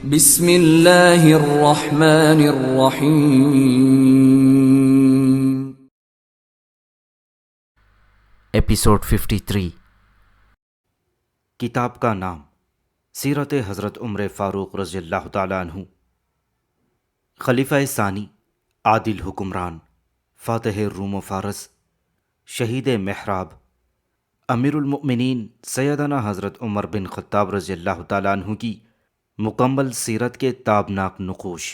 بسم اللہ الرحمن الرحیم۔ ایپیسوڈ 53۔ کتاب کا نام سیرت حضرت عمر فاروق رضی اللہ تعالیٰ عنہ، خلیفہ ثانی، عادل حکمران، فاتح روم و فارس، شہید محراب، امیر المؤمنین سیدنا حضرت عمر بن خطاب رضی اللہ تعالیٰ عنہ کی مکمل سیرت کے تابناک نقوش۔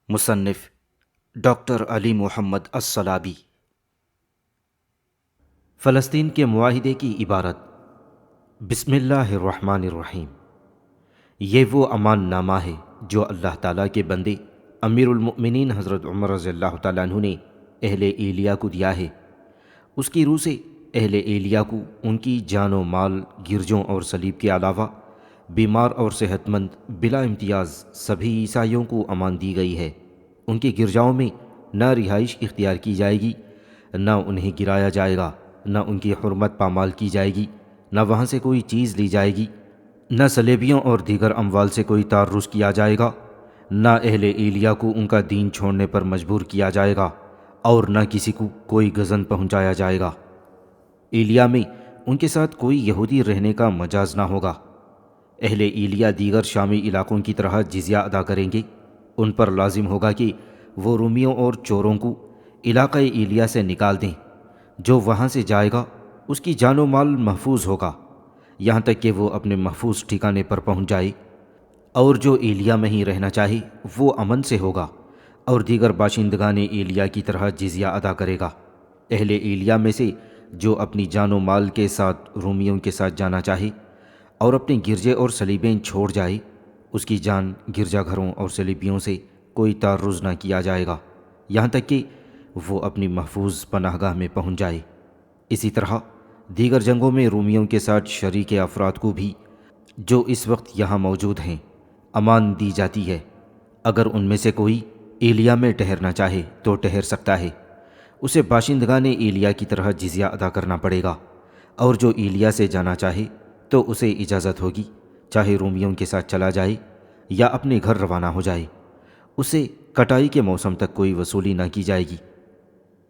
مصنف ڈاکٹر علی محمد الصلابی۔ فلسطین کے معاہدے کی عبارت۔ بسم اللہ الرحمن الرحیم۔ یہ وہ امان نامہ ہے جو اللہ تعالیٰ کے بندے امیر المؤمنین حضرت عمر رضی اللہ تعالیٰ عنہ نے اہل ایلیہ کو دیا ہے۔ اس کی روح سے اہل ایلیہ کو ان کی جان و مال، گرجوں اور صلیب کے علاوہ بیمار اور صحت مند بلا امتیاز سبھی عیسائیوں کو امان دی گئی ہے۔ ان کی گرجاؤں میں نہ رہائش اختیار کی جائے گی، نہ انہیں گرایا جائے گا، نہ ان کی حرمت پامال کی جائے گی، نہ وہاں سے کوئی چیز لی جائے گی، نہ صلیبیوں اور دیگر اموال سے کوئی تعرض کیا جائے گا، نہ اہل ایلیہ کو ان کا دین چھوڑنے پر مجبور کیا جائے گا، اور نہ کسی کو کوئی غضن پہنچایا جائے گا۔ ایلیہ میں ان کے ساتھ کوئی یہودی رہنے کا مجاز نہ ہوگا۔ اہل ایلیہ دیگر شامی علاقوں کی طرح جزیہ ادا کریں گے۔ ان پر لازم ہوگا کہ وہ رومیوں اور چوروں کو علاقہ ایلیہ سے نکال دیں۔ جو وہاں سے جائے گا اس کی جان و مال محفوظ ہوگا، یہاں تک کہ وہ اپنے محفوظ ٹھکانے پر پہنچ جائے، اور جو ایلیہ میں ہی رہنا چاہے وہ امن سے ہوگا اور دیگر باشندگان ایلیہ کی طرح جزیہ ادا کرے گا۔ اہل ایلیہ میں سے جو اپنی جان و مال کے ساتھ رومیوں کے ساتھ جانا چاہے اور اپنے گرجے اور صلیبیں چھوڑ جائے، اس کی جان گرجا گھروں اور صلیبیوں سے کوئی تعرض نہ کیا جائے گا، یہاں تک کہ وہ اپنی محفوظ پناہ گاہ میں پہنچ جائے۔ اسی طرح دیگر جنگوں میں رومیوں کے ساتھ شریک افراد کو بھی جو اس وقت یہاں موجود ہیں امان دی جاتی ہے۔ اگر ان میں سے کوئی ایلیہ میں ٹھہرنا چاہے تو ٹھہر سکتا ہے، اسے باشندگان ایلیہ کی طرح جزیہ ادا کرنا پڑے گا، اور جو ایلیہ سے جانا چاہے تو اسے اجازت ہوگی، چاہے رومیوں کے ساتھ چلا جائے یا اپنے گھر روانہ ہو جائے، اسے کٹائی کے موسم تک کوئی وصولی نہ کی جائے گی۔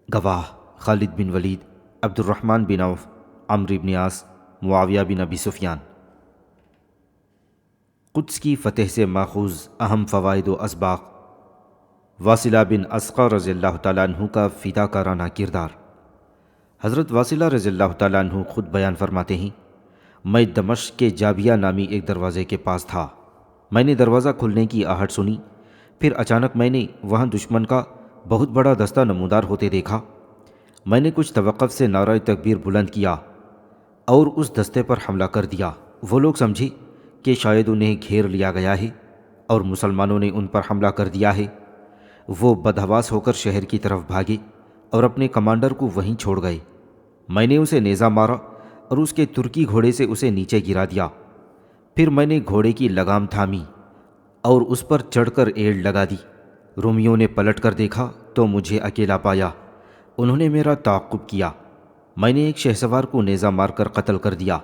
گواہ خالد بن ولید، عبد الرحمن بن عوف، عمرو بن عاص، معاویہ بن ابی سفیان۔ قدس کی فتح سے ماخوذ اہم فوائد و اسباق۔ واصلہ بن اسقع رضی اللہ تعالیٰ عنہ کا فداکارانہ کردار۔ حضرت واصلہ رضی اللہ تعالیٰ عنہ خود بیان فرماتے ہیں، میں دمشق کے جابیہ نامی ایک دروازے کے پاس تھا۔ میں نے دروازہ کھلنے کی آہٹ سنی، پھر اچانک میں نے وہاں دشمن کا بہت بڑا دستہ نمودار ہوتے دیکھا۔ میں نے کچھ توقف سے نعرہ تکبیر بلند کیا اور اس دستے پر حملہ کر دیا۔ وہ لوگ سمجھے کہ شاید انہیں گھیر لیا گیا ہے اور مسلمانوں نے ان پر حملہ کر دیا ہے۔ وہ بدحواس ہو کر شہر کی طرف بھاگے اور اپنے کمانڈر کو وہیں چھوڑ گئے۔ میں نے اسے نیزہ مارا اور اس کے ترکی گھوڑے سے اسے نیچے گرا دیا۔ پھر میں نے گھوڑے کی لگام تھامی اور اس پر چڑھ کر ایڑ لگا دی۔ رومیوں نے پلٹ کر دیکھا تو مجھے اکیلا پایا۔ انہوں نے میرا تعاقب کیا۔ میں نے ایک شہسوار کو نیزہ مار کر قتل کر دیا،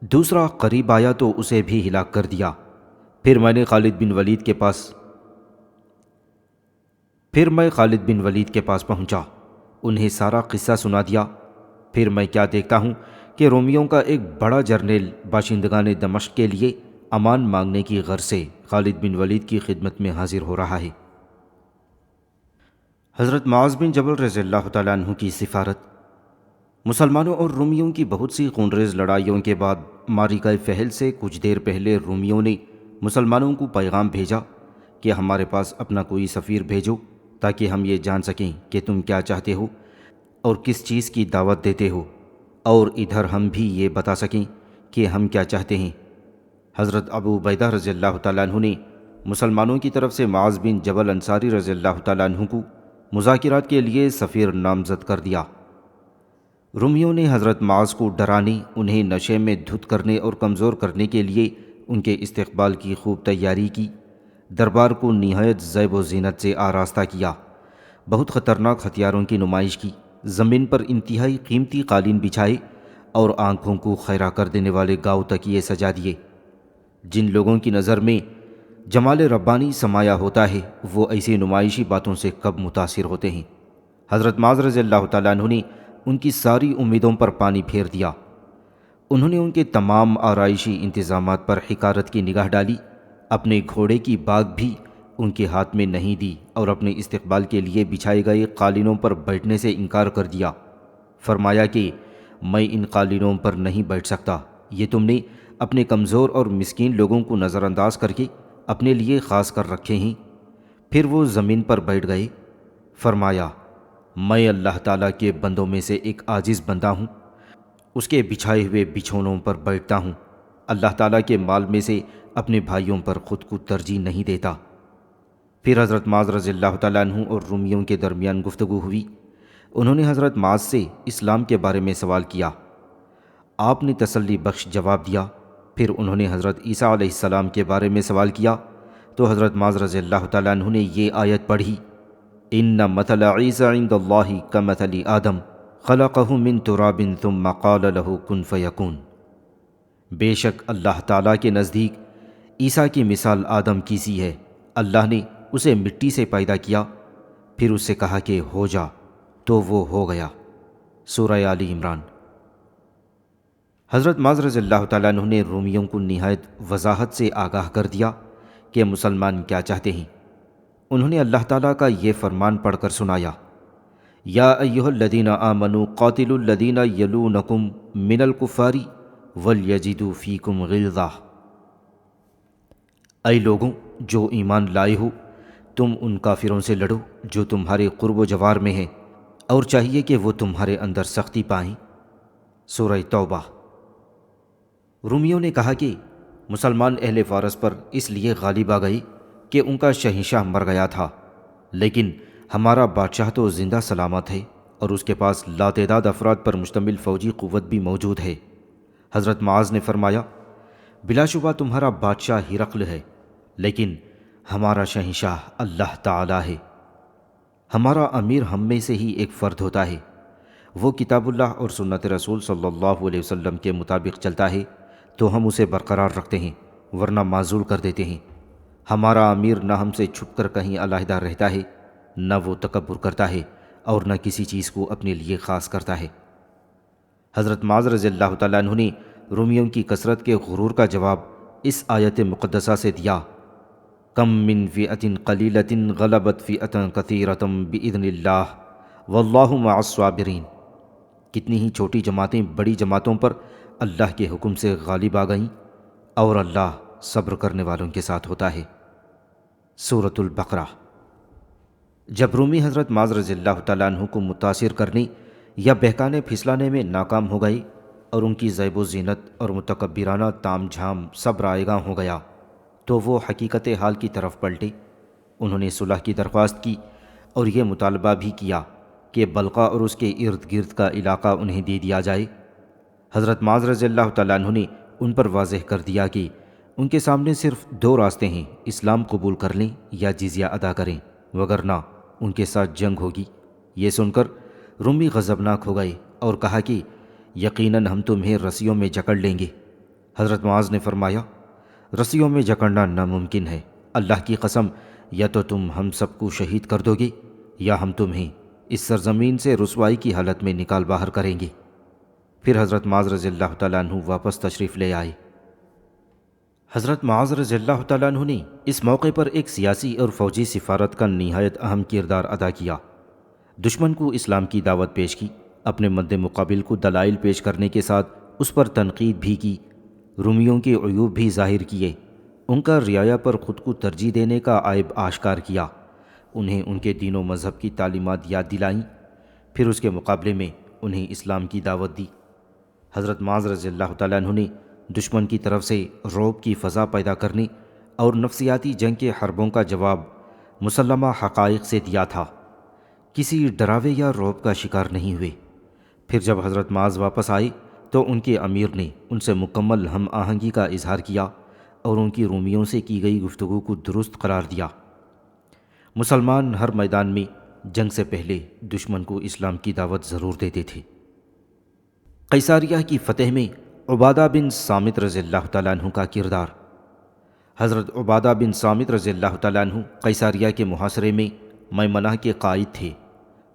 دوسرا قریب آیا تو اسے بھی ہلاک کر دیا۔ پھر میں خالد بن ولید کے پاس پہنچا، انہیں سارا قصہ سنا دیا۔ پھر میں کیا دیکھتا ہوں کہ رومیوں کا ایک بڑا جرنیل باشندگان دمشق کے لیے امان مانگنے کی غرض سے خالد بن ولید کی خدمت میں حاضر ہو رہا ہے۔ حضرت معاذ بن جبل رضی اللہ تعالیٰ عنہ کی سفارت۔ مسلمانوں اور رومیوں کی بہت سی خونریز لڑائیوں کے بعد معرکہ فہل سے کچھ دیر پہلے رومیوں نے مسلمانوں کو پیغام بھیجا کہ ہمارے پاس اپنا کوئی سفیر بھیجو تاکہ ہم یہ جان سکیں کہ تم کیا چاہتے ہو اور کس چیز کی دعوت دیتے ہو، اور ادھر ہم بھی یہ بتا سکیں کہ ہم کیا چاہتے ہیں۔ حضرت ابو عبیدہ رضی اللہ تعالیٰ عنہ نے مسلمانوں کی طرف سے معاذ بن جبل انصاری رضی اللہ تعالیٰ عنہ کو مذاکرات کے لیے سفیر نامزد کر دیا۔ رومیوں نے حضرت معاذ کو ڈرانے، انہیں نشے میں دھت کرنے اور کمزور کرنے کے لیے ان کے استقبال کی خوب تیاری کی، دربار کو نہایت زیب و زینت سے آراستہ کیا، بہت خطرناک ہتھیاروں کی نمائش کی، زمین پر انتہائی قیمتی قالین بچھائے اور آنکھوں کو خیرہ کر دینے والے گاؤ تکیے سجا دیے۔ جن لوگوں کی نظر میں جمال ربانی سمایا ہوتا ہے وہ ایسی نمائشی باتوں سے کب متاثر ہوتے ہیں۔ حضرت معاذ رضی اللہ تعالیٰ عنہ نے ان کی ساری امیدوں پر پانی پھیر دیا۔ انہوں نے ان کے تمام آرائشی انتظامات پر حقارت کی نگاہ ڈالی، اپنے گھوڑے کی باگ بھی ان کے ہاتھ میں نہیں دی اور اپنے استقبال کے لیے بچھائے گئے قالینوں پر بیٹھنے سے انکار کر دیا۔ فرمایا کہ میں ان قالینوں پر نہیں بیٹھ سکتا، یہ تم نے اپنے کمزور اور مسکین لوگوں کو نظر انداز کر کے اپنے لیے خاص کر رکھے ہیں۔ پھر وہ زمین پر بیٹھ گئے۔ فرمایا میں اللہ تعالیٰ کے بندوں میں سے ایک عاجز بندہ ہوں، اس کے بچھائے ہوئے بچھونوں پر بیٹھتا ہوں، اللہ تعالیٰ کے مال میں سے اپنے بھائیوں پر خود کو ترجیح نہیں دیتا۔ پھر حضرت معاذ رضی اللہ تعالیٰ عنہ اور رومیوں کے درمیان گفتگو ہوئی۔ انہوں نے حضرت معاذ سے اسلام کے بارے میں سوال کیا، آپ نے تسلی بخش جواب دیا۔ پھر انہوں نے حضرت عیسیٰ علیہ السلام کے بارے میں سوال کیا تو حضرت معاذ رضی اللہ تعالیٰ عنہ نے یہ آیت پڑھی، ان مثل عیسیٰ عند اللہ کمثل آدم خلقہ من تراب ثم قال له کن فیکون۔ بے شک اللہ تعالیٰ کے نزدیک عیسیٰ کی مثال آدم کی سی ہے، اللہ نے اسے مٹی سے پیدا کیا، پھر اس سے کہا کہ ہو جا، تو وہ ہو گیا۔ سورہ آل عمران۔ حضرت معاذ رضی اللہ تعالیٰ عنہ نے رومیوں کو نہایت وضاحت سے آگاہ کر دیا کہ مسلمان کیا چاہتے ہیں۔ انہوں نے اللہ تعالیٰ کا یہ فرمان پڑھ کر سنایا، یا ایھا الذین آمنوا قاتلوا الذین یلونکم من الکفار ولیجدوا فیکم غلظہ۔ اے لوگوں جو ایمان لائے ہو، تم ان کافروں سے لڑو جو تمہارے قرب و جوار میں ہیں، اور چاہیے کہ وہ تمہارے اندر سختی پائیں۔ سورہ توبہ۔ رومیوں نے کہا کہ مسلمان اہل فارس پر اس لیے غالب آ گئی کہ ان کا شہنشاہ مر گیا تھا، لیکن ہمارا بادشاہ تو زندہ سلامت ہے اور اس کے پاس لاتعداد افراد پر مشتمل فوجی قوت بھی موجود ہے۔ حضرت معاذ نے فرمایا، بلا شبہ تمہارا بادشاہ ہرقل ہے، لیکن ہمارا شہنشاہ اللہ تعالی ہے۔ ہمارا امیر ہم میں سے ہی ایک فرد ہوتا ہے، وہ کتاب اللہ اور سنت رسول صلی اللہ علیہ وسلم کے مطابق چلتا ہے تو ہم اسے برقرار رکھتے ہیں، ورنہ معزول کر دیتے ہیں۔ ہمارا امیر نہ ہم سے چھپ کر کہیں علیحدہ رہتا ہے، نہ وہ تکبر کرتا ہے اور نہ کسی چیز کو اپنے لیے خاص کرتا ہے۔ حضرت معاذ رضی اللہ تعالیٰ عنہ نے رومیوں کی کثرت کے غرور کا جواب اس آیت مقدسہ سے دیا، کم من فئۃ قلیلۃ غلبت فئۃ کثیرۃ بإذن اللہ واللہ مع الصابرین۔ کتنی ہی چھوٹی جماعتیں بڑی جماعتوں پر اللہ کے حکم سے غالب آ گئیں، اور اللہ صبر کرنے والوں کے ساتھ ہوتا ہے۔ سورۃ البقرہ۔ جب رومی حضرت معاذ رضی اللہ تعالیٰ عنہ کو متاثر کرنے یا بہکانے پھسلانے میں ناکام ہو گئی اور ان کی زیب و زینت اور متکبرانہ تام جھام سب رائیگاں ہو گیا تو وہ حقیقت حال کی طرف پلٹے۔ انہوں نے صلح کی درخواست کی اور یہ مطالبہ بھی کیا کہ بلقا اور اس کے ارد گرد کا علاقہ انہیں دے دیا جائے۔ حضرت معاذ رضی اللہ تعالیٰ عنہ نے ان پر واضح کر دیا کہ ان کے سامنے صرف دو راستے ہیں، اسلام قبول کر لیں یا جزیہ ادا کریں، وگرنہ ان کے ساتھ جنگ ہوگی۔ یہ سن کر رومی غضبناک ہو گئے اور کہا کہ یقیناً ہم تمہیں رسیوں میں جکڑ لیں گے۔ حضرت معاذ نے فرمایا، رسیوں میں جکڑنا ناممکن ہے، اللہ کی قسم یا تو تم ہم سب کو شہید کر دو گے یا ہم تمہیں اس سرزمین سے رسوائی کی حالت میں نکال باہر کریں گے۔ پھر حضرت معاذ رضی اللہ تعالیٰ عنہ واپس تشریف لے آئے۔ حضرت معاذ رضی اللہ تعالیٰ عنہ نے اس موقع پر ایک سیاسی اور فوجی سفارت کا نہایت اہم کردار ادا کیا۔ دشمن کو اسلام کی دعوت پیش کی، اپنے مد مقابل کو دلائل پیش کرنے کے ساتھ اس پر تنقید بھی کی، رومیوں کے عیوب بھی ظاہر کیے، ان کا رعایا پر خود کو ترجیح دینے کا عیب آشکار کیا، انہیں ان کے دین و مذہب کی تعلیمات یاد دلائیں، پھر اس کے مقابلے میں انہیں اسلام کی دعوت دی۔ حضرت معاذ رضی اللہ تعالیٰ عنہ نے دشمن کی طرف سے رعب کی فضا پیدا کرنے اور نفسیاتی جنگ کے حربوں کا جواب مسلمہ حقائق سے دیا تھا، کسی ڈراوے یا رعب کا شکار نہیں ہوئے۔ پھر جب حضرت معاذ واپس آئے تو ان کے امیر نے ان سے مکمل ہم آہنگی کا اظہار کیا اور ان کی رومیوں سے کی گئی گفتگو کو درست قرار دیا۔ مسلمان ہر میدان میں جنگ سے پہلے دشمن کو اسلام کی دعوت ضرور دیتے تھے۔ قیصاریہ کی فتح میں عبادہ بن صامت رضی اللہ تعالیٰ عنہ کا کردار۔ حضرت عبادہ بن صامت رضی اللہ تعالیٰ عنہ قیصاریہ کے محاصرے میں میمنہ کے قائد تھے۔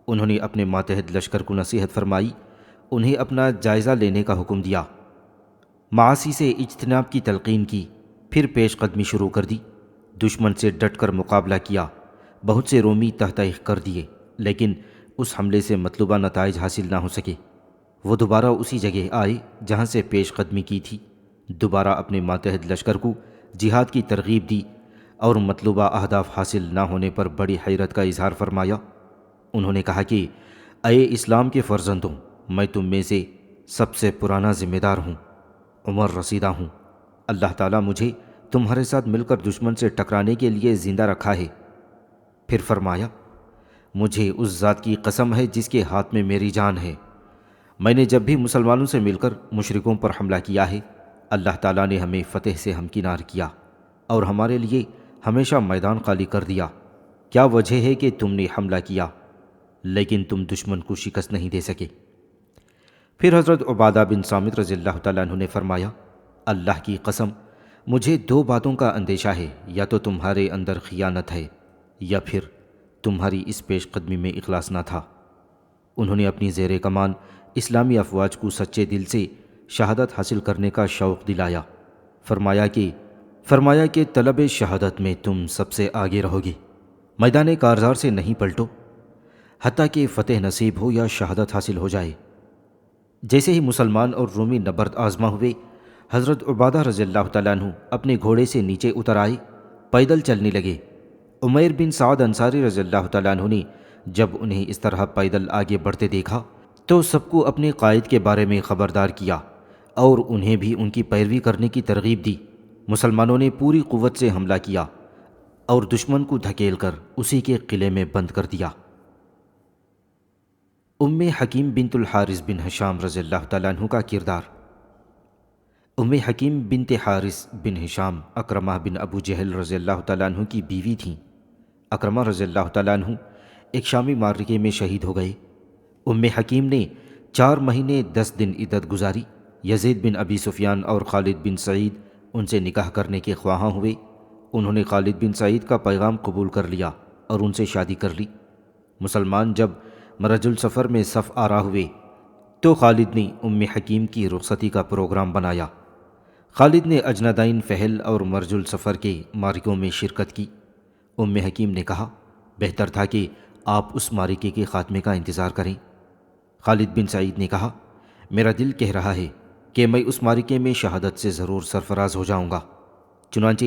انہوں نے اپنے ماتحت لشکر کو نصیحت فرمائی، انہیں اپنا جائزہ لینے کا حکم دیا، معاصی سے اجتناب کی تلقین کی، پھر پیش قدمی شروع کر دی۔ دشمن سے ڈٹ کر مقابلہ کیا، بہت سے رومی تحتیق کر دیے، لیکن اس حملے سے مطلوبہ نتائج حاصل نہ ہو سکے۔ وہ دوبارہ اسی جگہ آئے جہاں سے پیش قدمی کی تھی، دوبارہ اپنے ماتحت لشکر کو جہاد کی ترغیب دی اور مطلوبہ اہداف حاصل نہ ہونے پر بڑی حیرت کا اظہار فرمایا۔ انہوں نے کہا کہ اے اسلام کے فرزندوں، میں تم میں سے سب سے پرانا ذمہ دار ہوں، عمر رسیدہ ہوں۔ اللہ تعالیٰ مجھے تمہارے ساتھ مل کر دشمن سے ٹکرانے کے لیے زندہ رکھا ہے۔ پھر فرمایا، مجھے اس ذات کی قسم ہے جس کے ہاتھ میں میری جان ہے، میں نے جب بھی مسلمانوں سے مل کر مشرکوں پر حملہ کیا ہے، اللہ تعالیٰ نے ہمیں فتح سے ہمکنار کیا اور ہمارے لیے ہمیشہ میدان خالی کر دیا۔ کیا وجہ ہے کہ تم نے حملہ کیا لیکن تم دشمن کو شکست نہیں دے سکے؟ پھر حضرت عبادہ بن صامت رضی اللہ تعالیٰ عنہ نے فرمایا، اللہ کی قسم، مجھے دو باتوں کا اندیشہ ہے، یا تو تمہارے اندر خیانت ہے یا پھر تمہاری اس پیش قدمی میں اخلاص نہ تھا۔ انہوں نے اپنی زیر کمان اسلامی افواج کو سچے دل سے شہادت حاصل کرنے کا شوق دلایا۔ فرمایا کہ طلب شہادت میں تم سب سے آگے رہو گے، میدان کارزار سے نہیں پلٹو حتیٰ کہ فتح نصیب ہو یا شہادت حاصل ہو جائے۔ جیسے ہی مسلمان اور رومی نبرد آزما ہوئے، حضرت عبادہ رضی اللہ تعالیٰ عنہ اپنے گھوڑے سے نیچے اتر آئے، پیدل چلنے لگے۔ عمیر بن سعد انصاری رضی اللہ تعالیٰ عنہ نے جب انہیں اس طرح پیدل آگے بڑھتے دیکھا تو سب کو اپنے قائد کے بارے میں خبردار کیا اور انہیں بھی ان کی پیروی کرنے کی ترغیب دی۔ مسلمانوں نے پوری قوت سے حملہ کیا اور دشمن کو دھکیل کر اسی کے قلعے میں بند کر دیا۔ حکیم بنت الحارث بن ہشام رضی اللہ تعالیٰ عنہ کا کردار۔ حکیم بنت حارث بن ہشام اکرمہ بن ابو جہل رضی اللہ تعالیٰ عنہ کی بیوی تھیں۔ اکرمہ رضی اللہ تعالیٰ عنہ ایک شامی معرکے میں شہید ہو گئے۔ حکیم نے 4 مہینے 10 دن عدت گزاری۔ یزید بن ابی سفیان اور خالد بن سعید ان سے نکاح کرنے کے خواہاں ہوئے۔ انہوں نے خالد بن سعید کا پیغام قبول کر لیا اور ان سے شادی کر لی۔ مسلمان جب مرج السفر میں صف آرا ہوئے تو خالد نے حکیم کی رخصتی کا پروگرام بنایا۔ خالد نے اجنادین فہل اور مرج السفر کے معرکوں میں شرکت کی۔ حکیم نے کہا، بہتر تھا کہ آپ اس معرکے کے خاتمے کا انتظار کریں۔ خالد بن سعید نے کہا، میرا دل کہہ رہا ہے کہ میں اس معرکے میں شہادت سے ضرور سرفراز ہو جاؤں گا۔ چنانچہ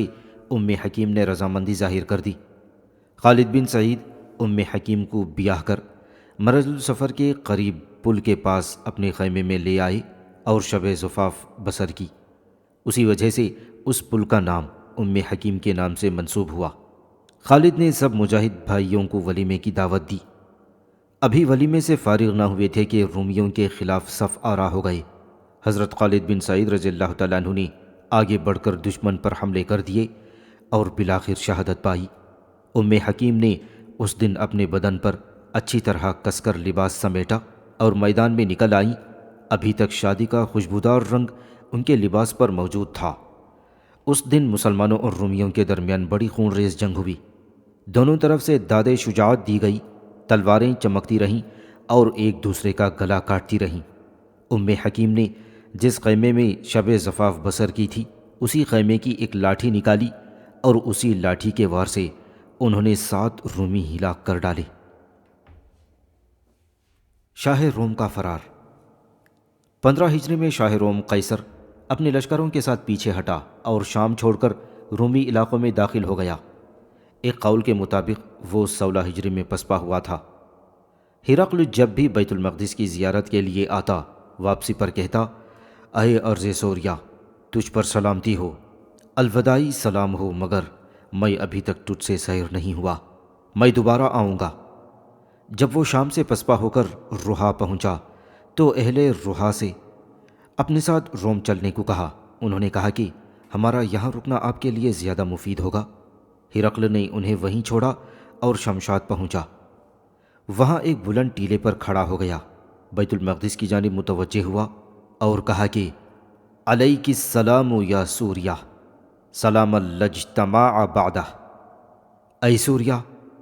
حکیم نے رضامندی ظاہر کر دی۔ خالد بن سعید حکیم کو بیاہ کر مرج السفر کے قریب پل کے پاس اپنے خیمے میں لے آئے اور شب زفاف بسر کی۔ اسی وجہ سے اس پل کا نام حکیم کے نام سے منسوب ہوا۔ خالد نے سب مجاہد بھائیوں کو ولیمے کی دعوت دی۔ ابھی ولیمے سے فارغ نہ ہوئے تھے کہ رومیوں کے خلاف صف آرا ہو گئے۔ حضرت خالد بن سعید رضی اللہ تعالیٰ عنہ نے آگے بڑھ کر دشمن پر حملے کر دیے اور بالآخر شہادت پائی۔ حکیم نے اس دن اپنے بدن پر اچھی طرح کس کر لباس سمیٹا اور میدان میں نکل آئیں۔ ابھی تک شادی کا خوشبودار رنگ ان کے لباس پر موجود تھا۔ اس دن مسلمانوں اور رومیوں کے درمیان بڑی خون ریز جنگ ہوئی۔ دونوں طرف سے داد شجاعت دی گئی، تلواریں چمکتی رہیں اور ایک دوسرے کا گلا کاٹتی رہیں۔ حکیم نے جس خیمے میں شب زفاف بسر کی تھی، اسی خیمے کی ایک لاٹھی نکالی اور اسی لاٹھی کے وار سے انہوں نے 7 رومی ہلاک کر ڈالے۔ شاہ روم کا فرار۔ 15 ہجری میں شاہ روم قیصر اپنے لشکروں کے ساتھ پیچھے ہٹا اور شام چھوڑ کر رومی علاقوں میں داخل ہو گیا۔ ایک قول کے مطابق وہ 16 ہجری میں پسپا ہوا تھا۔ ہرقل جب بھی بیت المقدس کی زیارت کے لیے آتا، واپسی پر کہتا، اے ارض سوریہ، تجھ پر سلامتی ہو، الوداعی سلام ہو، مگر میں ابھی تک تجھ سے سیر نہیں ہوا، میں دوبارہ آؤں گا۔ جب وہ شام سے پسپا ہو کر روحا پہنچا تو اہل روحا سے اپنے ساتھ روم چلنے کو کہا۔ انہوں نے کہا کہ ہمارا یہاں رکنا آپ کے لیے زیادہ مفید ہوگا۔ ہرقل نے انہیں وہیں چھوڑا اور شمشاد پہنچا۔ وہاں ایک بلند ٹیلے پر کھڑا ہو گیا، بیت المقدس کی جانب متوجہ ہوا اور کہا کہ علیک السلام یا سوریہ، سلام لجتماع بعدہ، اے سوریا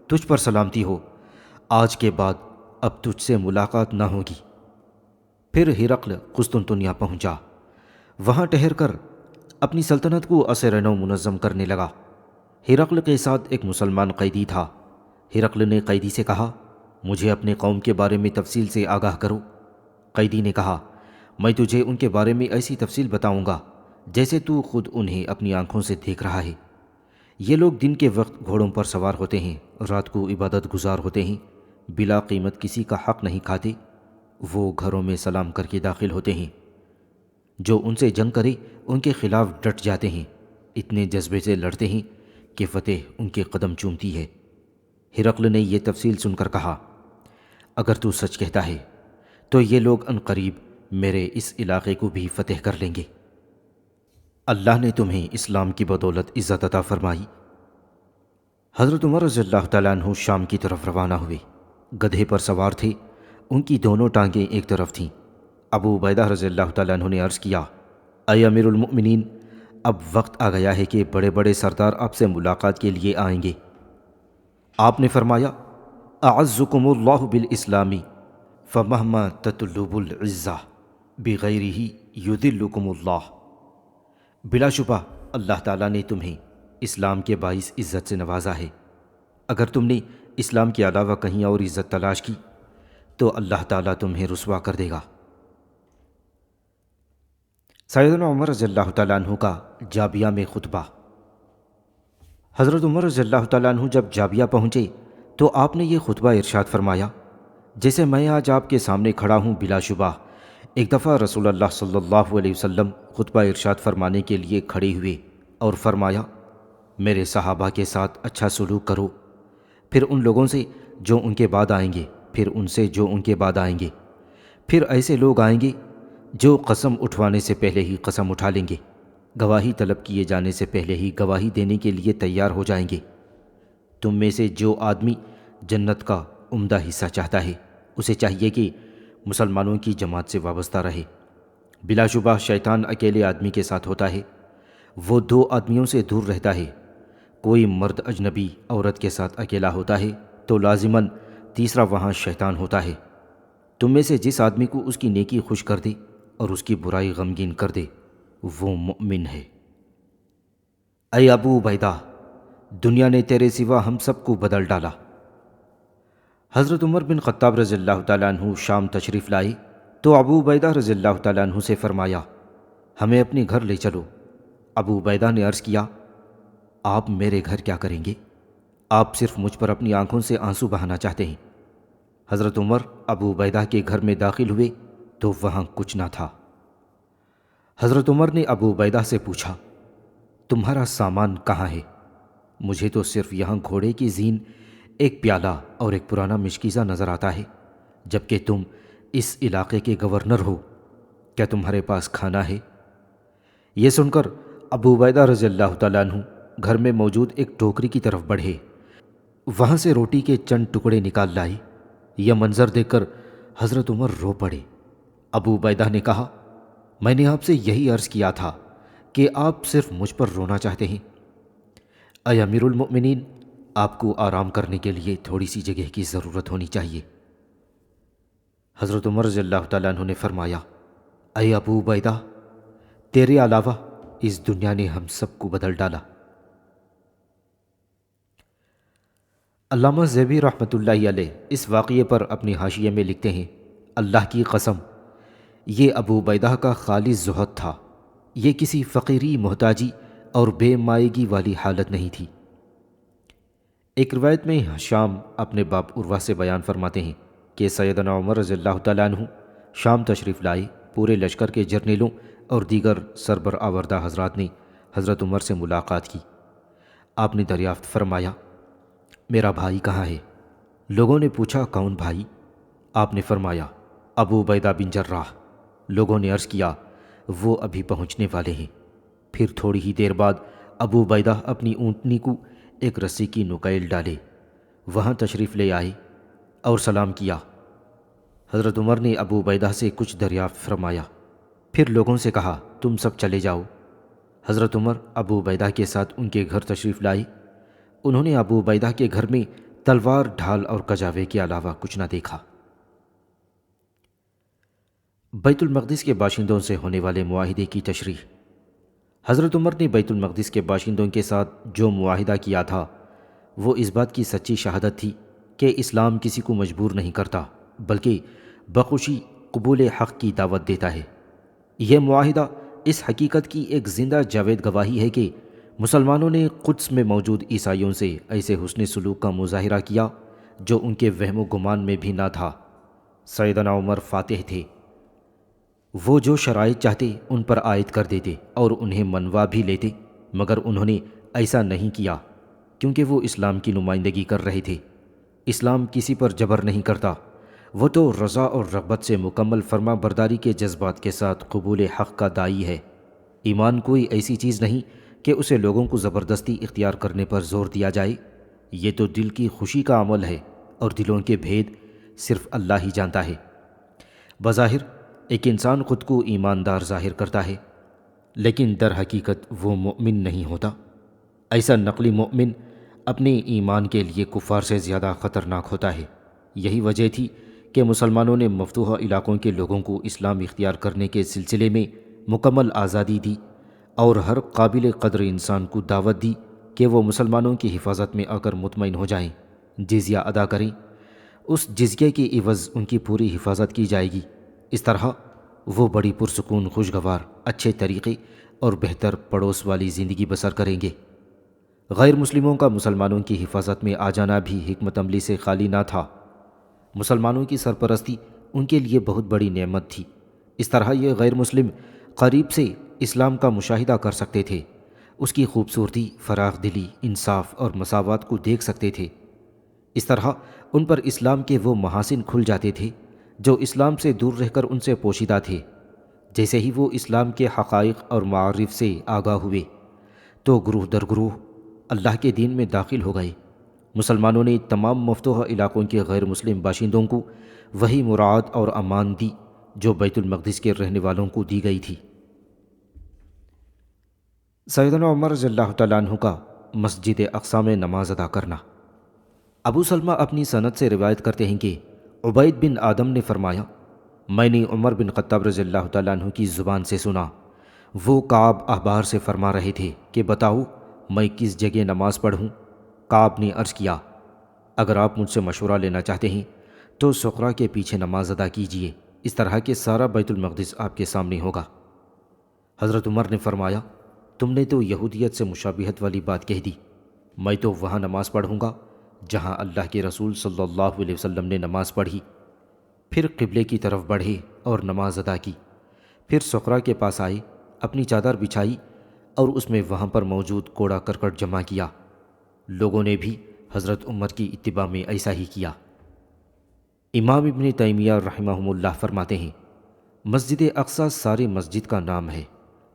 تجھ پر سلامتی ہو، آج کے بعد اب تجھ سے ملاقات نہ ہوگی۔ پھر ہرقل قسطنطنیہ پہنچا، وہاں ٹھہر کر اپنی سلطنت کو اثر نو منظم کرنے لگا۔ ہرقل کے ساتھ ایک مسلمان قیدی تھا۔ ہرقل نے قیدی سے کہا، مجھے اپنے قوم کے بارے میں تفصیل سے آگاہ کرو۔ قیدی نے کہا، میں تجھے ان کے بارے میں ایسی تفصیل بتاؤں گا جیسے تو خود انہیں اپنی آنکھوں سے دیکھ رہا ہے۔ یہ لوگ دن کے وقت گھوڑوں پر سوار ہوتے ہیں، رات کو عبادت گزار ہوتے ہیں، بلا قیمت کسی کا حق نہیں کھاتے، وہ گھروں میں سلام کر کے داخل ہوتے ہیں، جو ان سے جنگ کرے ان کے خلاف ڈٹ جاتے ہیں، اتنے جذبے سے لڑتے ہیں کہ فتح ان کے قدم چومتی ہے۔ ہرقل نے یہ تفصیل سن کر کہا، اگر تو سچ کہتا ہے تو یہ لوگ عنقریب میرے اس علاقے کو بھی فتح کر لیں گے۔ اللہ نے تمہیں اسلام کی بدولت عزت عطا فرمائی۔ حضرت عمر رضی اللہ تعالیٰ عنہ شام کی طرف روانہ ہوئے۔ گدھے پر سوار تھے، ان کی دونوں ٹانگیں ایک طرف تھیں۔ ابو عبیدہ رضی اللہ تعالیٰ عنہ نے عرض کیا، اے امیر المؤمنین، اب وقت آ گیا ہے کہ بڑے بڑے سردار آپ سے ملاقات کے لیے آئیں گے۔ آپ نے فرمایا، اعزکم اللہ بالاسلام فمہما تطلب العزہ بغیرہ یذلکم اللہ۔ بلا شبہ اللہ تعالیٰ نے تمہیں اسلام کے باعث عزت سے نوازا ہے۔ اگر تم نے اسلام کے علاوہ کہیں اور عزت تلاش کی تو اللہ تعالیٰ تمہیں رسوا کر دے گا۔ سیدنا عمر رضی اللہ تعالیٰ عنہ کا جابیہ میں خطبہ۔ حضرت عمر رضی اللہ تعالیٰ عنہ جب جابیہ پہنچے تو آپ نے یہ خطبہ ارشاد فرمایا جیسے میں آج آپ کے سامنے کھڑا ہوں۔ بلا شبہ ایک دفعہ رسول اللہ صلی اللہ علیہ وسلم خطبہ ارشاد فرمانے کے لیے کھڑے ہوئے اور فرمایا، میرے صحابہ کے ساتھ اچھا سلوک کرو، پھر ان لوگوں سے جو ان کے بعد آئیں گے، پھر ان سے جو ان کے بعد آئیں گے، پھر ایسے لوگ آئیں گے جو قسم اٹھوانے سے پہلے ہی قسم اٹھا لیں گے، گواہی طلب کیے جانے سے پہلے ہی گواہی دینے کے لیے تیار ہو جائیں گے۔ تم میں سے جو آدمی جنت کا عمدہ حصہ چاہتا ہے اسے چاہیے کہ مسلمانوں کی جماعت سے وابستہ رہے۔ بلا شبہ شیطان اکیلے آدمی کے ساتھ ہوتا ہے، وہ دو آدمیوں سے دور رہتا ہے۔ کوئی مرد اجنبی عورت کے ساتھ اکیلا ہوتا ہے تو لازماً تیسرا وہاں شیطان ہوتا ہے۔ تم میں سے جس آدمی کو اس کی نیکی خوش کر دے اور اس کی برائی غمگین کر دے وہ مؤمن ہے۔ اے ابو عبیدہ، دنیا نے تیرے سوا ہم سب کو بدل ڈالا۔ حضرت عمر بن خطاب رضی اللہ تعالیٰ عنہ شام تشریف لائے تو ابو عبیدہ رضی اللہ تعالیٰ عنہ سے فرمایا، ہمیں اپنے گھر لے چلو۔ ابو عبیدہ نے عرض کیا، آپ میرے گھر کیا کریں گے؟ آپ صرف مجھ پر اپنی آنکھوں سے آنسو بہانا چاہتے ہیں۔ حضرت عمر ابو عبیدہ کے گھر میں داخل ہوئے تو وہاں کچھ نہ تھا۔ حضرت عمر نے ابو عبیدہ سے پوچھا، تمہارا سامان کہاں ہے؟ مجھے تو صرف یہاں گھوڑے کی زین، ایک پیالہ اور ایک پرانا مشکیزہ نظر آتا ہے، جبکہ تم اس علاقے کے گورنر ہو، کیا تمہارے پاس کھانا ہے؟ یہ سن کر ابو عبیدہ رضی اللہ تعالیٰ عنہ گھر میں موجود ایک ٹوکری کی طرف بڑھے، وہاں سے روٹی کے چند ٹکڑے نکال لائے۔ یہ منظر دیکھ کر حضرت عمر رو پڑے۔ ابو عبیدہ نے کہا، میں نے آپ سے یہی عرض کیا تھا کہ آپ صرف مجھ پر رونا چاہتے ہیں۔ اے امیر المؤمنین، آپ کو آرام کرنے کے لیے تھوڑی سی جگہ کی ضرورت ہونی چاہیے۔ حضرت عمر رضی اللہ تعالیٰ عنہ نے فرمایا، اے ابو عبیدہ، تیرے علاوہ اس دنیا نے ہم سب کو بدل ڈالا۔ علامہ زیبی رحمۃ اللہ علیہ اس واقعے پر اپنی حاشیے میں لکھتے ہیں، اللہ کی قسم، یہ ابو عبیدہ کا خالص زہد تھا، یہ کسی فقیری، محتاجی اور بے مائگی والی حالت نہیں تھی۔ ایک روایت میں شام اپنے باپ عروہ سے بیان فرماتے ہیں کہ سیدنا عمر رضی اللہ تعالیٰ عنہ شام تشریف لائے، پورے لشکر کے جرنیلوں اور دیگر سربرآوردہ حضرات نے حضرت عمر سے ملاقات کی۔ آپ نے دریافت فرمایا، میرا بھائی کہاں ہے؟ لوگوں نے پوچھا، کون بھائی؟ آپ نے فرمایا، ابو عبیدہ بن جراح۔ لوگوں نے عرض کیا، وہ ابھی پہنچنے والے ہیں۔ پھر تھوڑی ہی دیر بعد ابو عبیدہ اپنی اونٹنی کو ایک رسی کی نکیل ڈالے وہاں تشریف لے آئے اور سلام کیا۔ حضرت عمر نے ابو عبیدہ سے کچھ دریافت فرمایا، پھر لوگوں سے کہا، تم سب چلے جاؤ۔ حضرت عمر ابو عبیدہ کے ساتھ ان کے گھر تشریف لائے۔ انہوں نے ابو عبیدہ کے گھر میں تلوار، ڈھال اور کجاوے کے علاوہ کچھ نہ دیکھا۔ بیت المقدس کے باشندوں سے ہونے والے معاہدے کی تشریح۔ حضرت عمر نے بیت المقدس کے باشندوں کے ساتھ جو معاہدہ کیا تھا وہ اس بات کی سچی شہادت تھی کہ اسلام کسی کو مجبور نہیں کرتا بلکہ بخوشی قبول حق کی دعوت دیتا ہے۔ یہ معاہدہ اس حقیقت کی ایک زندہ جاوید گواہی ہے کہ مسلمانوں نے قدس میں موجود عیسائیوں سے ایسے حسن سلوک کا مظاہرہ کیا جو ان کے وہم و گمان میں بھی نہ تھا۔ سیدنا عمر فاتح تھے، وہ جو شرائط چاہتے ان پر عائد کر دیتے اور انہیں منوا بھی لیتے، مگر انہوں نے ایسا نہیں کیا کیونکہ وہ اسلام کی نمائندگی کر رہے تھے۔ اسلام کسی پر جبر نہیں کرتا، وہ تو رضا اور رغبت سے مکمل فرما برداری کے جذبات کے ساتھ قبول حق کا داعی ہے۔ ایمان کوئی ایسی چیز نہیں کہ اسے لوگوں کو زبردستی اختیار کرنے پر زور دیا جائے، یہ تو دل کی خوشی کا عمل ہے اور دلوں کے بھید صرف اللہ ہی جانتا ہے۔ بظاہر ایک انسان خود کو ایماندار ظاہر کرتا ہے لیکن در حقیقت وہ مومن نہیں ہوتا۔ ایسا نقلی مومن اپنے ایمان کے لیے کفار سے زیادہ خطرناک ہوتا ہے۔ یہی وجہ تھی کہ مسلمانوں نے مفتوحہ علاقوں کے لوگوں کو اسلام اختیار کرنے کے سلسلے میں مکمل آزادی دی اور ہر قابل قدر انسان کو دعوت دی کہ وہ مسلمانوں کی حفاظت میں آ کر مطمئن ہو جائیں، جزیہ ادا کریں۔ اس جزیے کے عوض ان کی پوری حفاظت کی جائے گی۔ اس طرح وہ بڑی پرسکون، خوشگوار، اچھے طریقے اور بہتر پڑوس والی زندگی بسر کریں گے۔ غیر مسلموں کا مسلمانوں کی حفاظت میں آ جانا بھی حکمت عملی سے خالی نہ تھا۔ مسلمانوں کی سرپرستی ان کے لیے بہت بڑی نعمت تھی۔ اس طرح یہ غیر مسلم قریب سے اسلام کا مشاہدہ کر سکتے تھے، اس کی خوبصورتی، فراخ دلی، انصاف اور مساوات کو دیکھ سکتے تھے۔ اس طرح ان پر اسلام کے وہ محاسن کھل جاتے تھے جو اسلام سے دور رہ کر ان سے پوشیدہ تھے۔ جیسے ہی وہ اسلام کے حقائق اور معارف سے آگاہ ہوئے تو گروہ در گروہ اللہ کے دین میں داخل ہو گئے۔ مسلمانوں نے تمام مفتوحہ علاقوں کے غیر مسلم باشندوں کو وہی مراعات اور امان دی جو بیت المقدس کے رہنے والوں کو دی گئی تھی۔ سیدنا عمر رضی اللہ تعالیٰ عنہ کا مسجد اقصی میں نماز ادا کرنا۔ ابو سلمہ اپنی سند سے روایت کرتے ہیں کہ عبید بن آدم نے فرمایا، میں نے عمر بن خطاب رضی اللہ تعالیٰ عنہ کی زبان سے سنا، وہ کعب احبار سے فرما رہے تھے کہ بتاؤ میں کس جگہ نماز پڑھوں؟ کعب نے عرض کیا، اگر آپ مجھ سے مشورہ لینا چاہتے ہیں تو سقرا کے پیچھے نماز ادا کیجیے، اس طرح کہ سارا بیت المقدس آپ کے سامنے ہوگا۔ حضرت عمر نے فرمایا، تم نے تو یہودیت سے مشابہت والی بات کہہ دی، میں تو وہاں نماز پڑھوں گا جہاں اللہ کے رسول صلی اللہ علیہ وسلم نے نماز پڑھی۔ پھر قبلے کی طرف بڑھے اور نماز ادا کی، پھر سقرا کے پاس آئے، اپنی چادر بچھائی اور اس میں وہاں پر موجود کوڑا کرکٹ جمع کیا۔ لوگوں نے بھی حضرت عمر کی اتباع میں ایسا ہی کیا۔ امام ابن تیمیہ رحمہ اللہ فرماتے ہیں، مسجد اقصی ساری مسجد کا نام ہے۔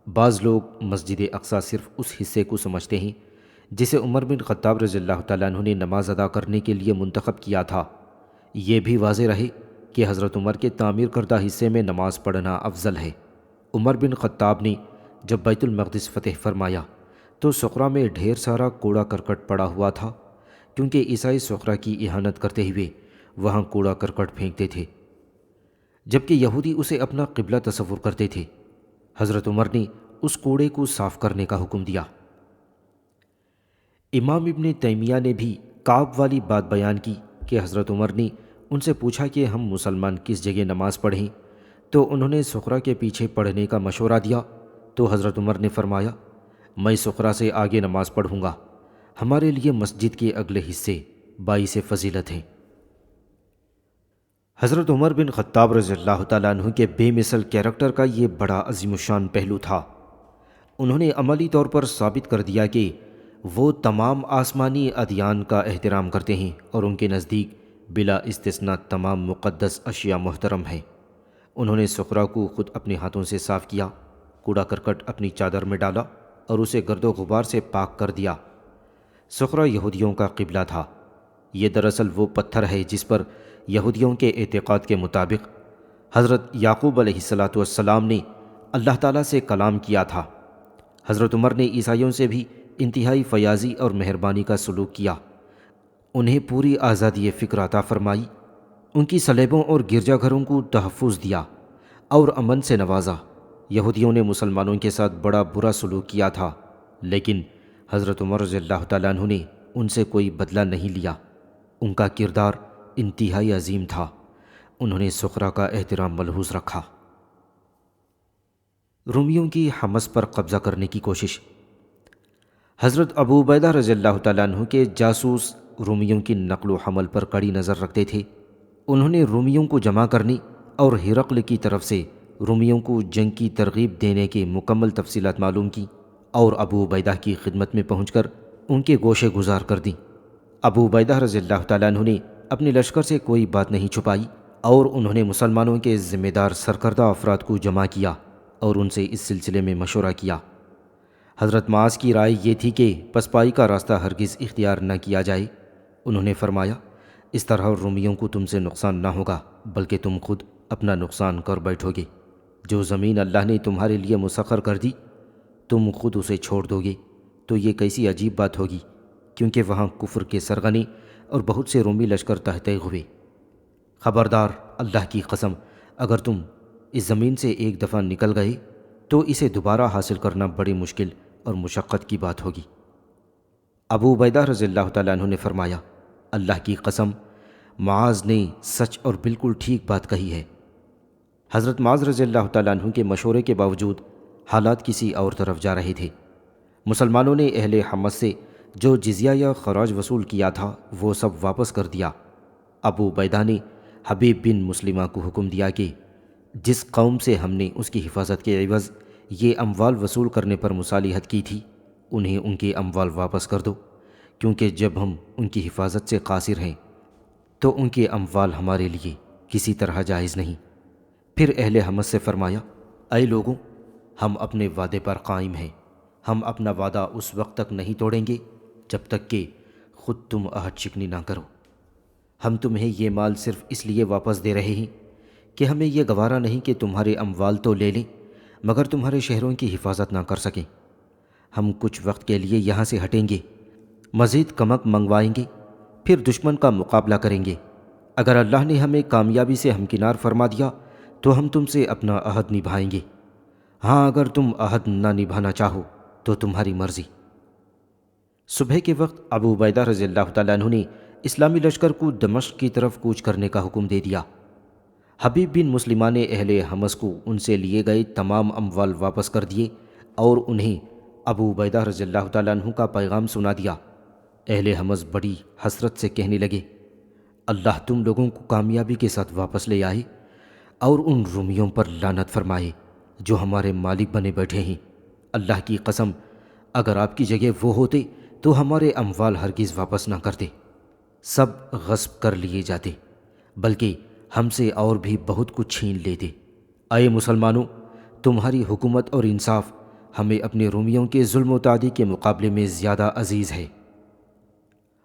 بعض لوگ مسجد اقصی صرف اس حصے کو سمجھتے ہیں جسے عمر بن خطاب رضی اللہ تعالیٰ عنہ نے نماز ادا کرنے کے لیے منتخب کیا تھا۔ یہ بھی واضح رہے کہ حضرت عمر کے تعمیر کردہ حصے میں نماز پڑھنا افضل ہے۔ عمر بن خطاب نے جب بیت المقدس فتح فرمایا تو سقرا میں ڈھیر سارا کوڑا کرکٹ پڑا ہوا تھا، کیونکہ عیسائی سقرا کی اہانت کرتے ہوئے وہاں کوڑا کرکٹ پھینکتے تھے، جبکہ یہودی اسے اپنا قبلہ تصور کرتے تھے۔ حضرت عمر نے اس کوڑے کو صاف کرنے کا حکم دیا۔ امام ابن تیمیہ نے بھی کعب والی بات بیان کی کہ حضرت عمر نے ان سے پوچھا کہ ہم مسلمان کس جگہ نماز پڑھیں، تو انہوں نے سقرا کے پیچھے پڑھنے کا مشورہ دیا، تو حضرت عمر نے فرمایا، میں سقرا سے آگے نماز پڑھوں گا، ہمارے لیے مسجد کے اگلے حصے باعث فضیلت ہیں۔ حضرت عمر بن خطاب رضی اللہ تعالیٰ عنہ کے بے مثل کیریکٹر کا یہ بڑا عظیم الشان پہلو تھا۔ انہوں نے عملی طور پر ثابت کر دیا کہ وہ تمام آسمانی ادیان کا احترام کرتے ہیں اور ان کے نزدیک بلا استثناء تمام مقدس اشیاء محترم ہیں۔ انہوں نے سقرا کو خود اپنے ہاتھوں سے صاف کیا، کوڑا کرکٹ اپنی چادر میں ڈالا اور اسے گرد و غبار سے پاک کر دیا۔ سقرا یہودیوں کا قبلہ تھا۔ یہ دراصل وہ پتھر ہے جس پر یہودیوں کے اعتقاد کے مطابق حضرت یعقوب علیہ السلام نے اللہ تعالیٰ سے کلام کیا تھا۔ حضرت عمر نے عیسائیوں سے بھی انتہائی فیاضی اور مہربانی کا سلوک کیا، انہیں پوری آزادی فکر عطا فرمائی، ان کی صلیبوں اور گرجا گھروں کو تحفظ دیا اور امن سے نوازا۔ یہودیوں نے مسلمانوں کے ساتھ بڑا برا سلوک کیا تھا، لیکن حضرت عمر رضی اللہ تعالیٰ عنہ نے ان سے کوئی بدلہ نہیں لیا۔ ان کا کردار انتہائی عظیم تھا، انہوں نے سخرا کا احترام ملحوظ رکھا۔ رومیوں کی حمص پر قبضہ کرنے کی کوشش۔ حضرت ابو عبیدہ رضی اللہ تعالیٰ عنہ کے جاسوس رومیوں کی نقل و حمل پر کڑی نظر رکھتے تھے۔ انہوں نے رومیوں کو جمع کرنے اور ہرقل کی طرف سے رومیوں کو جنگ کی ترغیب دینے کے مکمل تفصیلات معلوم کی اور ابو عبیدہ کی خدمت میں پہنچ کر ان کے گوشے گزار کر دیں۔ ابو عبیدہ رضی اللہ تعالیٰ عنہ نے اپنے لشکر سے کوئی بات نہیں چھپائی اور انہوں نے مسلمانوں کے ذمہ دار سرکردہ افراد کو جمع کیا اور ان سے اس سلسلے میں مشورہ کیا۔ حضرت معاذ کی رائے یہ تھی کہ پسپائی کا راستہ ہرگز اختیار نہ کیا جائے۔ انہوں نے فرمایا، اس طرح رومیوں کو تم سے نقصان نہ ہوگا بلکہ تم خود اپنا نقصان کر بیٹھو گے۔ جو زمین اللہ نے تمہارے لیے مسخر کر دی تم خود اسے چھوڑ دو گے تو یہ کیسی عجیب بات ہوگی، کیونکہ وہاں کفر کے سرغنے اور بہت سے رومی لشکر تحت ہوئے۔ خبردار، اللہ کی قسم، اگر تم اس زمین سے ایک دفعہ نکل گئے تو اسے دوبارہ حاصل کرنا بڑی مشکل اور مشقت کی بات ہوگی۔ ابو عبیدہ رضی اللہ تعالیٰ عنہ نے فرمایا، اللہ کی قسم، معاذ نے سچ اور بالکل ٹھیک بات کہی ہے۔ حضرت معاذ رضی اللہ تعالیٰ عنہ کے مشورے کے باوجود حالات کسی اور طرف جا رہے تھے۔ مسلمانوں نے اہل حمص سے جو جزیہ یا خراج وصول کیا تھا وہ سب واپس کر دیا۔ ابو عبیدہ نے حبیب بن مسلمہ کو حکم دیا کہ جس قوم سے ہم نے اس کی حفاظت کے عوض یہ اموال وصول کرنے پر مصالحت کی تھی انہیں ان کے اموال واپس کر دو، کیونکہ جب ہم ان کی حفاظت سے قاصر ہیں تو ان کے اموال ہمارے لیے کسی طرح جائز نہیں۔ پھر اہل حمص سے فرمایا، اے لوگوں، ہم اپنے وعدے پر قائم ہیں، ہم اپنا وعدہ اس وقت تک نہیں توڑیں گے جب تک کہ خود تم عہد شکنی نہ کرو۔ ہم تمہیں یہ مال صرف اس لیے واپس دے رہے ہیں کہ ہمیں یہ گوارا نہیں کہ تمہارے اموال تو لے لیں مگر تمہارے شہروں کی حفاظت نہ کر سکیں۔ ہم کچھ وقت کے لیے یہاں سے ہٹیں گے، مزید کمک منگوائیں گے، پھر دشمن کا مقابلہ کریں گے۔ اگر اللہ نے ہمیں کامیابی سے ہمکنار فرما دیا تو ہم تم سے اپنا عہد نبھائیں گے، ہاں اگر تم عہد نہ نبھانا چاہو تو تمہاری مرضی۔ صبح کے وقت ابو عبیدہ رضی اللہ تعالیٰ عنہ نے اسلامی لشکر کو دمشق کی طرف کوچ کرنے کا حکم دے دیا۔ حبیب بن مسلمہ نے اہل حمص کو ان سے لیے گئے تمام اموال واپس کر دیے اور انہیں ابو عبیدہ رضی اللہ تعالیٰ عنہ کا پیغام سنا دیا۔ اہل حمص بڑی حسرت سے کہنے لگے، اللہ تم لوگوں کو کامیابی کے ساتھ واپس لے آئے اور ان رومیوں پر لعنت فرمائے جو ہمارے مالک بنے بیٹھے ہیں۔ اللہ کی قسم، اگر آپ کی جگہ وہ ہوتے تو ہمارے اموال ہرگز واپس نہ کرتے، سب غصب کر لیے جاتے، بلکہ ہم سے اور بھی بہت کچھ چھین لیتے۔ اے مسلمانوں، تمہاری حکومت اور انصاف ہمیں اپنے رومیوں کے ظلم و تعدی کے مقابلے میں زیادہ عزیز ہے۔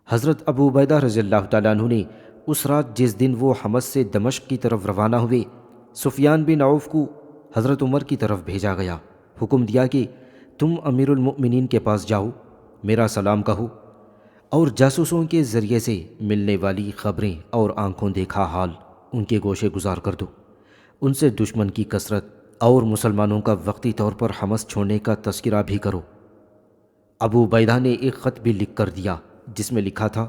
حضرت ابو عبیدہ رضی اللہ تعالیٰ عنہ نے اس رات جس دن وہ حمص سے دمشق کی طرف روانہ ہوئے، سفیان بن عوف کو حضرت عمر کی طرف بھیجا گیا، حکم دیا کہ تم امیر المؤمنین کے پاس جاؤ، میرا سلام کہو اور جاسوسوں کے ذریعے سے ملنے والی خبریں اور آنکھوں دیکھا حال ان کے گوشے گزار کر دو، ان سے دشمن کی کثرت اور مسلمانوں کا وقتی طور پر حمص چھوڑنے کا تذکرہ بھی کرو۔ ابو عبیدہ نے ایک خط بھی لکھ کر دیا جس میں لکھا تھا،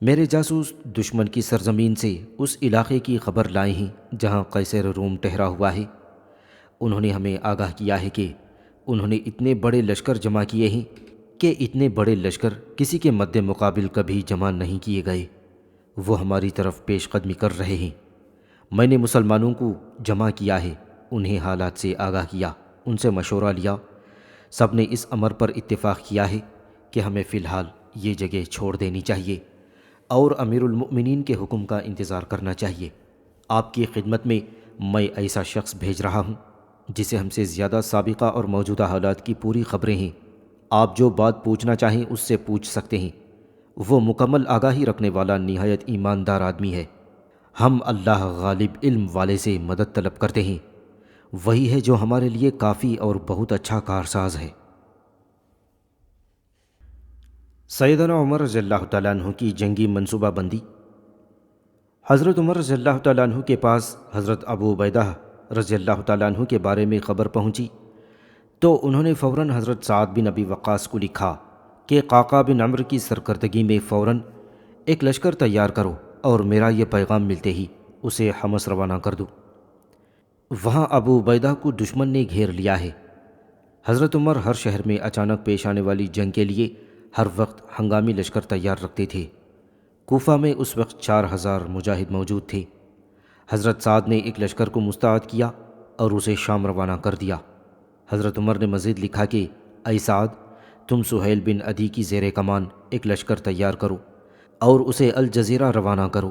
میرے جاسوس دشمن کی سرزمین سے اس علاقے کی خبر لائے ہیں جہاں قیصر روم ٹھہرا ہوا ہے۔ انہوں نے ہمیں آگاہ کیا ہے کہ انہوں نے اتنے بڑے لشکر جمع کیے ہیں کہ اتنے بڑے لشکر کسی کے مد مقابل کبھی جمع نہیں کیے گئے۔ وہ ہماری طرف پیش قدمی کر رہے ہیں۔ میں نے مسلمانوں کو جمع کیا ہے، انہیں حالات سے آگاہ کیا، ان سے مشورہ لیا، سب نے اس امر پر اتفاق کیا ہے کہ ہمیں فی الحال یہ جگہ چھوڑ دینی چاہیے اور امیر المؤمنین کے حکم کا انتظار کرنا چاہیے۔ آپ کی خدمت میں میں ایسا شخص بھیج رہا ہوں جسے ہم سے زیادہ سابقہ اور موجودہ حالات کی پوری خبریں ہیں۔ آپ جو بات پوچھنا چاہیں اس سے پوچھ سکتے ہیں۔ وہ مکمل آگاہی رکھنے والا نہایت ایماندار آدمی ہے۔ ہم اللہ غالب علم والے سے مدد طلب کرتے ہیں، وہی ہے جو ہمارے لیے کافی اور بہت اچھا کارساز ہے۔ سیدنا عمر رضی اللہ تعالیٰ عنہ کی جنگی منصوبہ بندی۔ حضرت عمر رضی اللہ تعالیٰ عنہ کے پاس حضرت ابو عبیدہ رضی اللہ تعالیٰ عنہ کے بارے میں خبر پہنچی تو انہوں نے فوراً حضرت سعد بن ابی وقاص کو لکھا کہ قعقاع بن عمرو کی سرکردگی میں فوراً ایک لشکر تیار کرو اور میرا یہ پیغام ملتے ہی اسے حمص روانہ کر دو۔ وہاں ابو عبیدہ کو دشمن نے گھیر لیا ہے۔ حضرت عمر ہر شہر میں اچانک پیش آنے والی جنگ کے لیے ہر وقت ہنگامی لشکر تیار رکھتے تھے۔ کوفہ میں اس وقت 4000 مجاہد موجود تھے۔ حضرت سعد نے ایک لشکر کو مستعد کیا اور اسے شام روانہ کر دیا۔ حضرت عمر نے مزید لکھا کہ اے سعد، تم سہیل بن عدی کی زیر کمان ایک لشکر تیار کرو اور اسے الجزیرہ روانہ کرو۔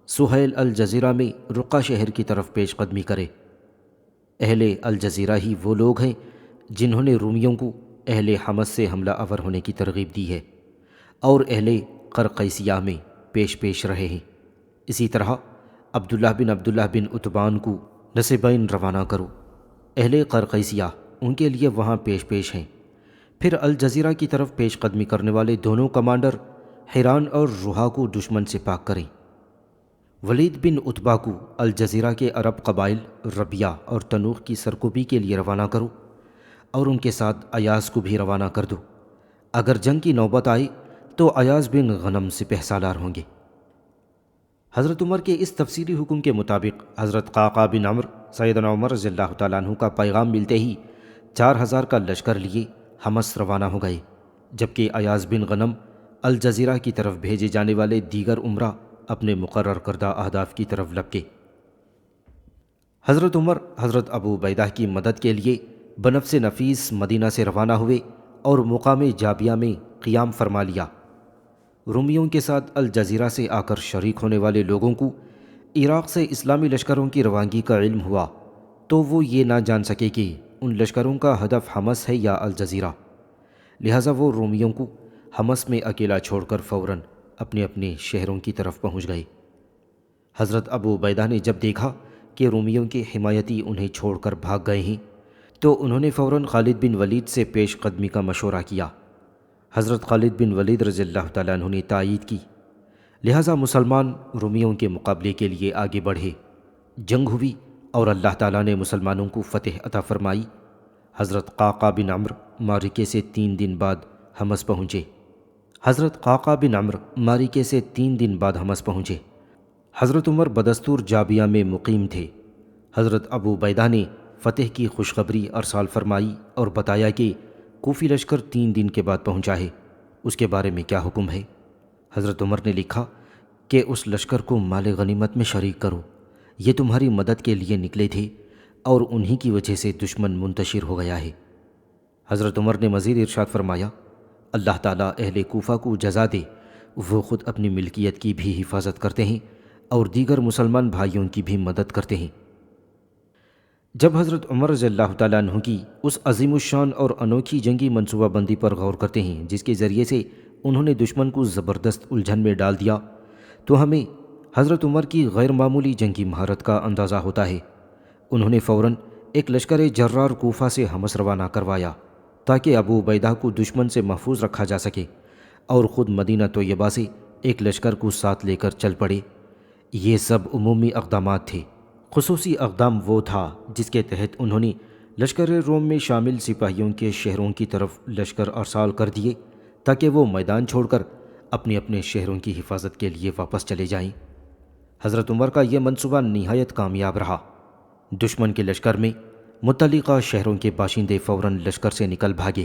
سہیل الجزیرہ میں رقہ شہر کی طرف پیش قدمی کرے۔ اہل الجزیرہ ہی وہ لوگ ہیں جنہوں نے رومیوں کو اہل حمص سے حملہ آور ہونے کی ترغیب دی ہے اور اہل قرقیسیہ میں پیش رہے ہیں۔ اسی طرح عبداللہ بن عتبان کو نصیبین روانہ کرو۔ اہل قرقیسیہ ان کے لیے وہاں پیش ہیں۔ پھر الجزیرہ کی طرف پیش قدمی کرنے والے دونوں کمانڈر حیران اور روحا کو دشمن سے پاک کریں۔ ولید بن عتبہ کو الجزیرہ کے عرب قبائل ربیہ اور تنوخ کی سرکوبی کے لیے روانہ کرو اور ان کے ساتھ ایاز کو بھی روانہ کر دو۔ اگر جنگ کی نوبت آئی تو ایاز بن غنم سپہ سالار ہوں گے۔ حضرت عمر کے اس تفصیلی حکم کے مطابق حضرت قعقاع بن عمرو سیدنا عمر رضی اللہ تعالیٰ عنہ کا پیغام ملتے ہی 4000 کا لشکر لیے حمص روانہ ہو گئے، جبکہ ایاز بن غنم الجزیرہ کی طرف بھیجے جانے والے دیگر عمرہ اپنے مقرر کردہ اہداف کی طرف لپکے۔ حضرت عمر حضرت ابو عبیدہ کی مدد کے لیے بنفس نفیس مدینہ سے روانہ ہوئے اور مقام جابیہ میں قیام فرما لیا۔ رومیوں کے ساتھ الجزیرہ سے آ کر شریک ہونے والے لوگوں کو عراق سے اسلامی لشکروں کی روانگی کا علم ہوا تو وہ یہ نہ جان سکے کہ ان لشکروں کا ہدف حمص ہے یا الجزیرہ، لہٰذا وہ رومیوں کو حمص میں اکیلا چھوڑ کر فوراً اپنے اپنے شہروں کی طرف پہنچ گئے۔ حضرت ابو عبیدہ نے جب دیکھا کہ رومیوں کے حمایتی انہیں چھوڑ کر بھاگ گئے ہیں تو انہوں نے فوراً خالد بن ولید سے پیش قدمی کا مشورہ کیا۔ حضرت خالد بن ولید رضی اللہ تعالیٰ عنہ نے تائید کی، لہٰذا مسلمان رومیوں کے مقابلے کے لیے آگے بڑھے۔ جنگ ہوئی اور اللہ تعالیٰ نے مسلمانوں کو فتح عطا فرمائی۔ حضرت قعقاع بن عمرو معرکے سے 3 دن بعد حمص پہنچے۔ حضرت عمر بدستور جابیہ میں مقیم تھے۔ حضرت ابو عبیدہ نے فتح کی خوشخبری ارسال فرمائی اور بتایا کہ کوفی لشکر 3 دن کے بعد پہنچا ہے، اس کے بارے میں کیا حکم ہے؟ حضرت عمر نے لکھا کہ اس لشکر کو مال غنیمت میں شریک کرو، یہ تمہاری مدد کے لیے نکلے تھے اور انہی کی وجہ سے دشمن منتشر ہو گیا ہے۔ حضرت عمر نے مزید ارشاد فرمایا، اللہ تعالیٰ اہل کوفہ کو جزا دے، وہ خود اپنی ملکیت کی بھی حفاظت کرتے ہیں اور دیگر مسلمان بھائیوں کی بھی مدد کرتے ہیں۔ جب حضرت عمر رضی اللہ تعالیٰ عنہ کی اس عظیم الشان اور انوکھی جنگی منصوبہ بندی پر غور کرتے ہیں جس کے ذریعے سے انہوں نے دشمن کو زبردست الجھن میں ڈال دیا، تو ہمیں حضرت عمر کی غیر معمولی جنگی مہارت کا اندازہ ہوتا ہے۔ انہوں نے فوراً ایک لشکر جرار کوفہ سے حمص روانہ کروایا تاکہ ابو عبیدہ کو دشمن سے محفوظ رکھا جا سکے، اور خود مدینہ طیبہ سے ایک لشکر کو ساتھ لے کر چل پڑے۔ یہ سب عمومی اقدامات تھے۔ خصوصی اقدام وہ تھا جس کے تحت انہوں نے لشکر روم میں شامل سپاہیوں کے شہروں کی طرف لشکر ارسال کر دیے تاکہ وہ میدان چھوڑ کر اپنے اپنے شہروں کی حفاظت کے لیے واپس چلے جائیں۔ حضرت عمر کا یہ منصوبہ نہایت کامیاب رہا۔ دشمن کے لشکر میں متعلقہ شہروں کے باشندے فوراً لشکر سے نکل بھاگے۔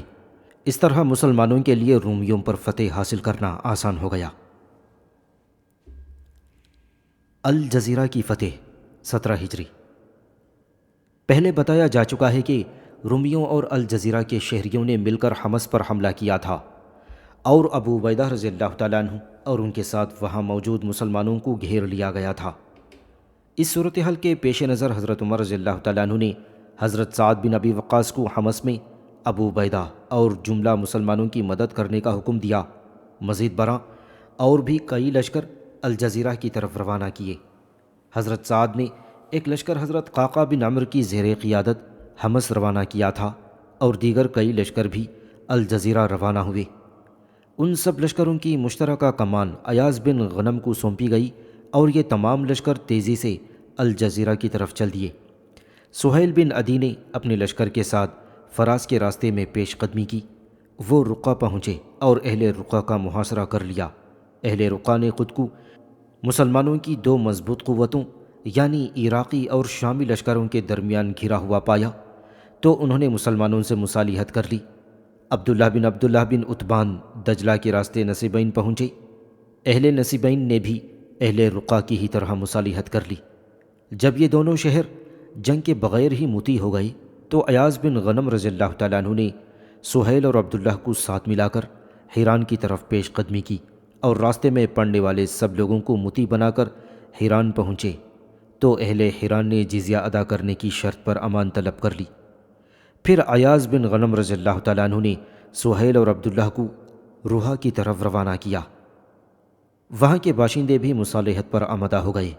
اس طرح مسلمانوں کے لیے رومیوں پر فتح حاصل کرنا آسان ہو گیا۔ الجزیرہ کی فتح 17 ہجری۔ پہلے بتایا جا چکا ہے کہ رومیوں اور الجزیرہ کے شہریوں نے مل کر حمص پر حملہ کیا تھا اور ابو عبیدہ رضی اللہ تعالیٰ عنہ اور ان کے ساتھ وہاں موجود مسلمانوں کو گھیر لیا گیا تھا۔ اس صورتحال کے پیش نظر حضرت عمر رضی اللہ تعالیٰ عنہ نے حضرت سعد بن ابی وقاص کو حمص میں ابو عبیدہ اور جملہ مسلمانوں کی مدد کرنے کا حکم دیا۔ مزید برآں اور بھی کئی لشکر الجزیرہ کی طرف روانہ کیے۔ حضرت سعد نے ایک لشکر حضرت قعقاع بن عمرو کی زیر قیادت حمص روانہ کیا تھا اور دیگر کئی لشکر بھی الجزیرہ روانہ ہوئے۔ ان سب لشکروں کی مشترکہ کمان ایاز بن غنم کو سونپی گئی اور یہ تمام لشکر تیزی سے الجزیرہ کی طرف چل دیے۔ سہیل بن عدی نے اپنے لشکر کے ساتھ فراس کے راستے میں پیش قدمی کی۔ وہ رقہ پہنچے اور اہل رقہ کا محاصرہ کر لیا۔ اہل رقہ نے خود کو مسلمانوں کی دو مضبوط قوتوں یعنی عراقی اور شامی لشکروں کے درمیان گھرا ہوا پایا تو انہوں نے مسلمانوں سے مصالحت کر لی۔ عبداللہ بن عتبان دجلہ کے راستے نصیبین پہنچے۔ اہل نصیبین نے بھی اہل رقہ کی ہی طرح مصالحت کر لی۔ جب یہ دونوں شہر جنگ کے بغیر ہی مطیع ہو گئے تو ایاز بن غنم رضی اللہ تعالیٰ عنہ نے سہیل اور عبداللہ کو ساتھ ملا کر حیران کی طرف پیش قدمی کی اور راستے میں پڑنے والے سب لوگوں کو مطیع بنا کر حیران پہنچے تو اہل حیران نے جزیہ ادا کرنے کی شرط پر امان طلب کر لی۔ پھر ایاز بن غنم رضی اللہ تعالیٰ عنہ نے سہیل اور عبداللہ کو روحہ کی طرف روانہ کیا۔ وہاں کے باشندے بھی مصالحت پر آمادہ ہو گئے۔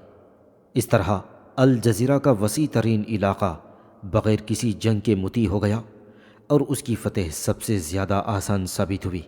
اس طرح الجزیرہ کا وسیع ترین علاقہ بغیر کسی جنگ کے مطیع ہو گیا اور اس کی فتح سب سے زیادہ آسان ثابت ہوئی۔